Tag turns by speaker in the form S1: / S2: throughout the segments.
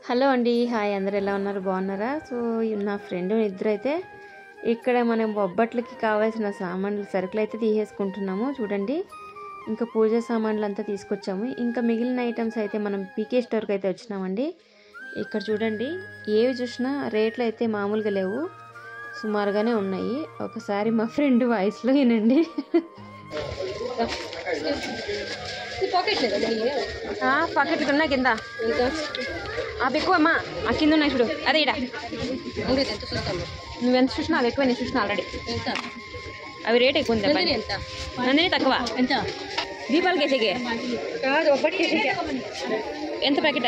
S1: Hello అండి, hi. అందరు ఎలా ఉన్నారు? బాగున్నారా? సో నా ఫ్రెండ్ ఇద్దరైతే ఇక్కడ మనం బొబ్బట్లకి కావాల్సిన సామాన్లు సరుకులు అయితే తీసేసుకుంటున్నాము. చూడండి, ఇంకా పూజ సామాన్లు అంతా తీసుకొచ్చాము. ఇంకా మిగిలిన ఐటమ్స్ అయితే మనం పీకే స్టోర్కి అయితే వచ్చినామండి. ఇక్కడ చూడండి, ఏవి చూసినా రేట్లు అయితే మామూలుగా లేవు, సుమారుగానే ఉన్నాయి. ఒకసారి మా ఫ్రెండ్ వాయిస్లో వినండి. పాకెట్లు ఉన్నా కింద అవి ఎక్కువమ్మా, ఆ కింద ఉన్నాయి చూడు. అదే ఇడ నువ్వెంత చూసినా అవి ఎక్కువ, నేను చూసినా ఆల్రెడీ. అవి రేట్ ఎక్కువ ఉంది, నందిని తక్కువ. దీపాలు కేసేకి ఎంత ప్యాకెట్?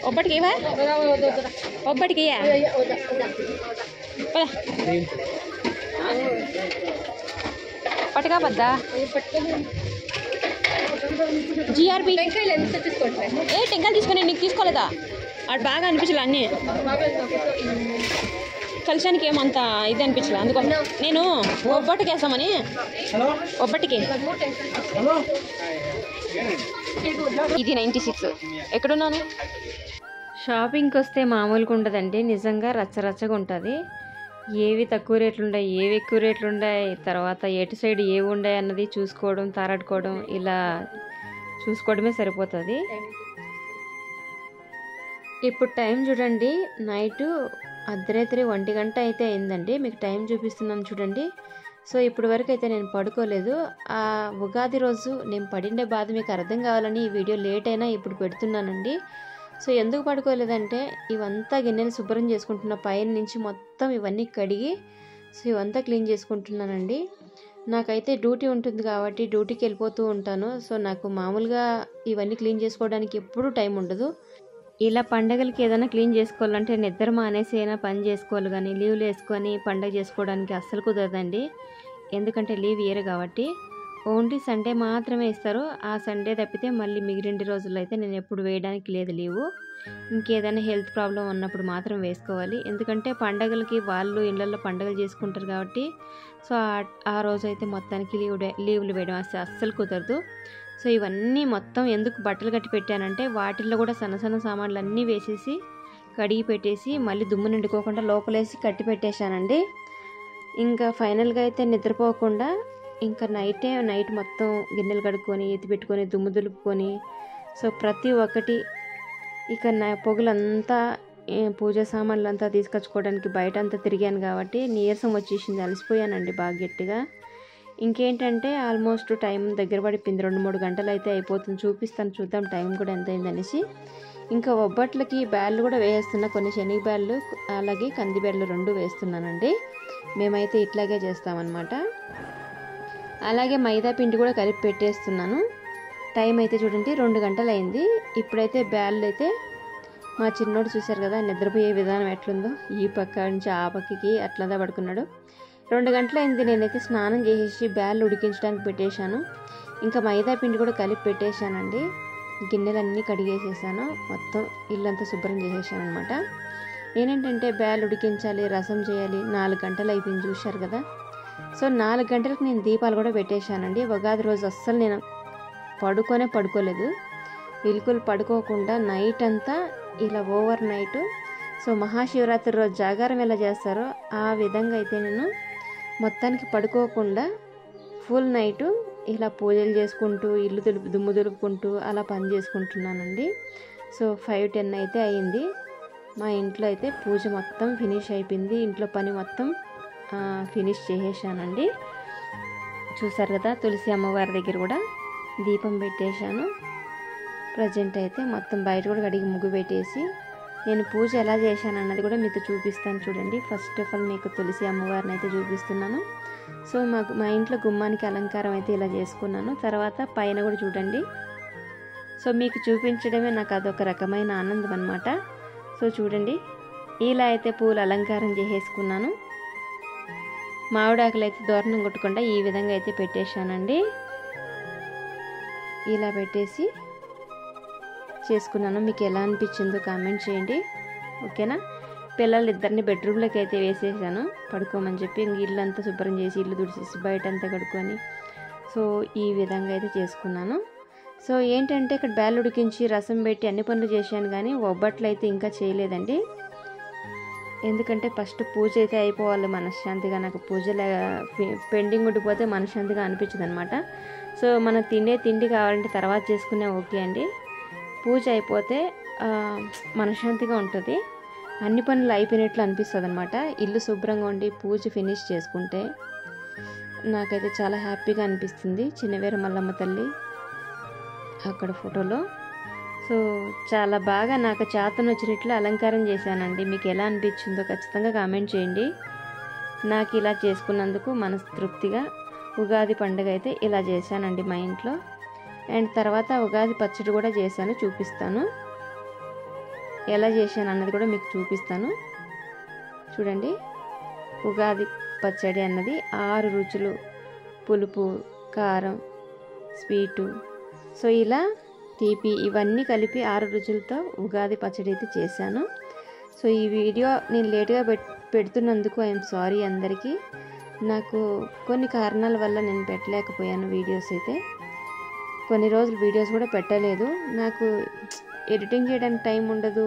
S1: ఒబ్బటికి ఇవా, ఒబ్బటికి పట్టుగా పద్దా జిఆర్పి ఏ టెంకాయలు తీసుకుని నీకు తీసుకోలేదా? అటు బాగా అనిపించలే, అన్నీ కలిసానికి ఏమంత ఇది అనిపించలే. అందుకో నేను ఒబ్బటికి వేస్తామని. ఒబ్బటికి ఇది 96. ఎక్కడున్నాను? షాపింగ్కి వస్తే మామూలుగా ఉండదండి, నిజంగా రచ్చరచ్చగా ఉంటుంది. ఏవి తక్కువ రేట్లు ఉన్నాయి, ఏవి ఎక్కువ రేట్లు ఉన్నాయి, తర్వాత ఎటు సైడ్ ఏవి ఉన్నాయి అన్నది చూసుకోవడం, తారాడుకోవడం, ఇలా చూసుకోవడమే సరిపోతుంది. ఇప్పుడు టైం చూడండి, నైటు అర్ధరాత్రి 1 గంట అయితే అయిందండి. మీకు టైం చూపిస్తున్నాను చూడండి. సో ఇప్పటి వరకు అయితే నేను పడుకోలేదు. ఆ ఉగాది రోజు నేను పడిండే బాధ మీకు అర్థం కావాలని ఈ వీడియో లేట్ అయినా ఇప్పుడు పెడుతున్నానండి. సో ఎందుకు పడుకోలేదంటే, ఇవంతా గిన్నెలు శుభ్రం చేసుకుంటున్న, పైన నుంచి మొత్తం ఇవన్నీ కడిగి సో ఇవంతా క్లీన్ చేసుకుంటున్నానండి. నాకైతే డ్యూటీ ఉంటుంది కాబట్టి డ్యూటీకి వెళ్ళిపోతూ ఉంటాను. సో నాకు మామూలుగా ఇవన్నీ క్లీన్ చేసుకోవడానికి ఎప్పుడూ టైం ఉండదు. ఇలా పండగలకి ఏదైనా క్లీన్ చేసుకోవాలంటే నిద్ర మానేసి అయినా పని చేసుకోవాలి, కానీ లీవ్లు వేసుకొని పండగ చేసుకోవడానికి అస్సలు కుదరదండి. ఎందుకంటే లీవ్ ఇయ్యరు కాబట్టి. ఓన్లీ సండే మాత్రమే ఇస్తారు. ఆ సండే తప్పితే మళ్ళీ మిగిలిన రోజుల్లో అయితే నేను ఎప్పుడు వేయడానికి లేదు లీవు. ఇంకేదైనా హెల్త్ ప్రాబ్లం ఉన్నప్పుడు మాత్రం వేసుకోవాలి. ఎందుకంటే పండగలకి వాళ్ళు ఇళ్ళల్లో పండగలు చేసుకుంటారు కాబట్టి సో ఆ రోజు అయితే మొత్తానికి లీవులు వేయడం అస్సలు కుదరదు. సో ఇవన్నీ మొత్తం ఎందుకు బట్టలు కట్టి పెట్టానంటే, వాటిల్లో కూడా సన్న సన్న సామాన్లు అన్నీ వేసేసి కడిగి పెట్టేసి మళ్ళీ దుమ్ము నిండుకోకుండా లోపలేసి కట్టి పెట్టేశానండి. ఇంకా ఫైనల్గా అయితే నిద్రపోకుండా ఇంకా నైట్ మొత్తం గిన్నెలు కడుక్కొని ఎత్తి పెట్టుకొని దుమ్ము దులుపుకొని సో ప్రతి ఒక్కటి ఇక పొగులంతా పూజ సామాన్లు అంతా తీసుకొచ్చుకోవడానికి బయట అంతా తిరిగాను కాబట్టి నీరసం వచ్చేసింది, అలసిపోయానండి బాగా గట్టిగా. ఇంకేంటంటే ఆల్మోస్ట్ టైం దగ్గర పడిపోయింది, 2-3 గంటలు అయితే అయిపోతుంది. చూపిస్తాను, చూద్దాం టైం కూడా ఎంత అయిందనేసి. ఇంకా ఒబ్బట్లకి బ్యాళ్ళు కూడా వేస్తున్నా, కొన్ని శనగ బ్యాళ్ళు అలాగే కంది బ్యాళ్ళు 2 వేస్తున్నానండి. మేమైతే ఇట్లాగే చేస్తామన్నమాట. అలాగే మైదా పిండి కూడా కలిపి పెట్టేస్తున్నాను. టైం అయితే చూడండి 2 గంటలు అయింది. ఇప్పుడైతే బ్యాళ్ళు అయితే మా చిన్నోడు చూశారు కదా, నిద్రపోయే విధానం ఎట్లుందో, ఈ పక్క నుంచి ఆ పక్కకి అట్లా పడుకున్నాడు. 2 గంటలు అయింది. నేనైతే స్నానం చేసేసి బ్యాళ్ళు ఉడికించడానికి పెట్టేశాను. ఇంకా మైదా పిండి కూడా కలిపి పెట్టేశానండి. గిన్నెలన్నీ కడిగేసేసాను, మొత్తం ఇల్లంతా శుభ్రం చేసేసాను అనమాట. నేనేంటంటే బ్యాళ్ళు ఉడికించాలి, రసం చేయాలి, 4 గంటలు అయిపోయింది చూశారు కదా. సో 4 గంటలకు నేను దీపాలు కూడా పెట్టేశానండి. ఉగాది రోజు అస్సలు నేను పడుకోలేదు, బిల్కుల్ పడుకోకుండా నైట్ అంతా ఇలా ఓవర్ నైట్. సో మహాశివరాత్రి రోజు జాగారం ఎలా చేస్తారో ఆ విధంగా అయితే నేను మొత్తానికి పడుకోకుండా ఫుల్ నైటు ఇలా పూజలు చేసుకుంటూ దుమ్ము దులుపుకుంటూ అలా పని చేసుకుంటున్నానండి. సో 5-10 అయితే అయింది. మా ఇంట్లో అయితే పూజ మొత్తం ఫినిష్ అయిపోయింది. ఇంట్లో పని మొత్తం ఫినిష్ చేసేసానండి. చూసారు కదా, తులసి అమ్మవారి దగ్గర కూడా దీపం పెట్టేశాను. ప్రజెంట్ అయితే మొత్తం బయట కూడా కడిగి ముగ్గు పెట్టేసి నేను పూజ ఎలా చేశాను అన్నది కూడా మీకు చూపిస్తాను చూడండి. ఫస్ట్ ఆఫ్ ఆల్ మీకు తులసి అమ్మవారిని అయితే చూపిస్తున్నాను. సో మా ఇంట్లో గుమ్మానికి అలంకారం అయితే ఇలా చేసుకున్నాను. తర్వాత పైన కూడా చూడండి. సో మీకు చూపించడమే నాకు అదొక రకమైన ఆనందం అన్నమాట. సో చూడండి, ఇలా అయితే పూలు అలంకారం చేసేసుకున్నాను. మామిడాకులు అయితే దూరణం కొట్టకుండా ఈ విధంగా అయితే పెట్టేశానండి. ఇలా పెట్టేసి చేసుకున్నాను. మీకు ఎలా అనిపించిందో కామెంట్ చేయండి, ఓకేనా. పిల్లలు ఇద్దరిని బెడ్రూమ్లోకి అయితే వేసేసాను పడుకోమని చెప్పి. ఇంక ఇల్లంతా శుభ్రం చేసి ఇల్లు తుడిచేసి బయట అంతా కడుక్కొని సో ఈ విధంగా అయితే చేసుకున్నాను. సో ఏంటంటే ఇక్కడ బ్యాల్ ఉడికించి రసం పెట్టి అన్ని పనులు చేశాను, కానీ ఒబ్బట్లు అయితే ఇంకా చేయలేదండి. ఎందుకంటే ఫస్ట్ పూజ అయితే అయిపోవాలి మనశ్శాంతిగా. నాకు పూజలు పెండింగ్ ఉండిపోతే మనశ్శాంతిగా అనిపించదు అనమాట. సో మనం తిండి కావాలంటే తర్వాత చేసుకునే ఓకే అండి. పూజ అయిపోతే మనశ్శాంతిగా ఉంటుంది, అన్ని పనులు అయిపోయినట్లు అనిపిస్తుంది అనమాట. ఇల్లు శుభ్రంగా ఉండి పూజ ఫినిష్ చేసుకుంటే నాకైతే చాలా హ్యాపీగా అనిపిస్తుంది. చిన్నవేర మల్లమ్మ తల్లి అక్కడ ఫోటోలో. సో చాలా బాగా నాకు చేతను వచ్చినట్లు అలంకారం చేశానండి. మీకు ఎలా అనిపించిందో ఖచ్చితంగా కామెంట్ చేయండి. నాకు ఇలా చేసుకున్నందుకు మనస్తృప్తిగా ఉగాది పండుగ అయితే ఇలా చేశానండి మా ఇంట్లో. అండ్ తర్వాత ఉగాది పచ్చడి కూడా చేశాను, చూపిస్తాను. ఎలా చేశాను అన్నది కూడా మీకు చూపిస్తాను. చూడండి, ఉగాది పచ్చడి అన్నది 6 రుచులు, పులుపు, కారం, స్వీటు, సో ఇలా తీపి ఇవన్నీ కలిపి 6 రుచులతో ఉగాది పచ్చడి అయితే చేశాను. సో ఈ వీడియో నేను లేట్గా పెడుతున్నందుకు ఐఎమ్ సారీ అందరికీ. నాకు కొన్ని కారణాల వల్ల నేను పెట్టలేకపోయాను వీడియోస్ అయితే. కొన్ని రోజులు వీడియోస్ కూడా పెట్టలేదు. నాకు ఎడిటింగ్ చేయడానికి టైం ఉండదు,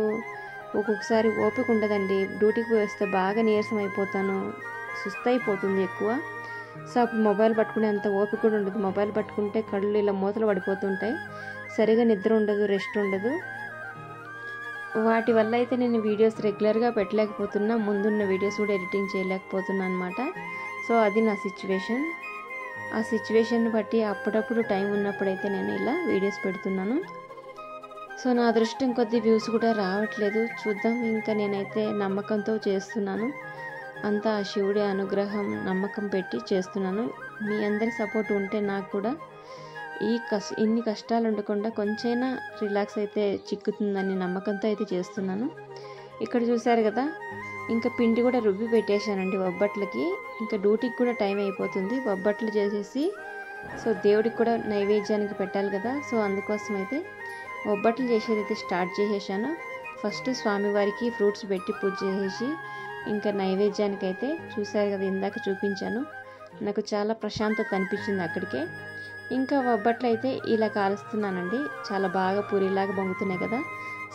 S1: ఒక్కొక్కసారి ఓపిక ఉండదండి. డ్యూటీకి వస్తే బాగా నీరసం అయిపోతాను, సుస్థ అయిపోతుంది ఎక్కువ. సో అప్పుడు మొబైల్ పట్టుకునే అంత ఓపిక కూడా ఉండదు. మొబైల్ పట్టుకుంటే కళ్ళు ఇలా మూతలు పడిపోతుంటాయి, సరిగా నిద్ర ఉండదు, రెస్ట్ ఉండదు. వాటి వల్ల అయితే నేను వీడియోస్ రెగ్యులర్గా పెట్టలేకపోతున్నా, ముందున్న వీడియోస్ కూడా ఎడిటింగ్ చేయలేకపోతున్నా అనమాట. సో అది నా సిచ్యువేషన్. ఆ సిచ్యువేషన్ బట్టి అప్పుడప్పుడు టైం ఉన్నప్పుడైతే నేను ఇలా వీడియోస్ పెడుతున్నాను. సో నా అదృష్టం కొద్ది వ్యూస్ కూడా రావట్లేదు, చూద్దాం. ఇంకా నేనైతే నమ్మకంతో చేస్తున్నాను, అంతా శివుడి అనుగ్రహం నమ్మకం పెట్టి చేస్తున్నాను. మీ అందరి సపోర్ట్ ఉంటే నాకు కూడా ఇన్ని కష్టాలు ఉండకుండా కొంచెమైనా రిలాక్స్ అయితే చిక్కుతుందని నమ్మకంతో అయితే చేస్తున్నాను. ఇక్కడ చూసారు కదా, ఇంకా పిండి కూడా రుబ్బి పెట్టేశానండి ఒబ్బట్లకి. ఇంకా డ్యూటీకి కూడా టైం అయిపోతుంది, ఒబ్బట్లు చేసేసి సో దేవుడికి కూడా నైవేద్యానికి పెట్టాలి కదా. సో అందుకోసం అయితే ఒబ్బట్లు చేసేది అయితే స్టార్ట్ చేసేసాను. ఫస్ట్ స్వామివారికి ఫ్రూట్స్ పెట్టి పూజ చేసేసి ఇంకా నైవేద్యానికి అయితే చూసారు కదా, ఇందాక చూపించాను. నాకు చాలా ప్రశాంతత అనిపించింది అక్కడికే. ఇంకా ఒబ్బట్లు అయితే ఇలా కాలుస్తున్నానండి, చాలా బాగా పూరిలాగా పొంగుతున్నాయి కదా.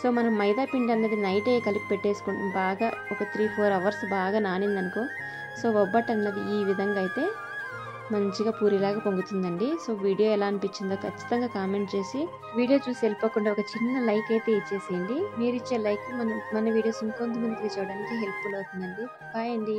S1: సో మనం మైదా పిండి అన్నది నైటే కలిపి పెట్టేసుకుంటాం, బాగా ఒక 3-4 అవర్స్ బాగా నానిందనుకో. సో ఒబ్బట్టు అన్నది ఈ విధంగా అయితే మంచిగా పూరిలాగా పొంగుతుందండి. సో వీడియో ఎలా అనిపించిందో ఖచ్చితంగా కామెంట్ చేసి, వీడియో చూసి వెళ్ళిపోకుండా ఒక చిన్న లైక్ అయితే ఇచ్చేసేయండి. మీరు ఇచ్చే లైక్ మన వీడియోస్ ఇంకొంతమందికి రీచ్ అవ్వడానికి హెల్ప్ఫుల్ అవుతుందండి. బాయ్ అండి.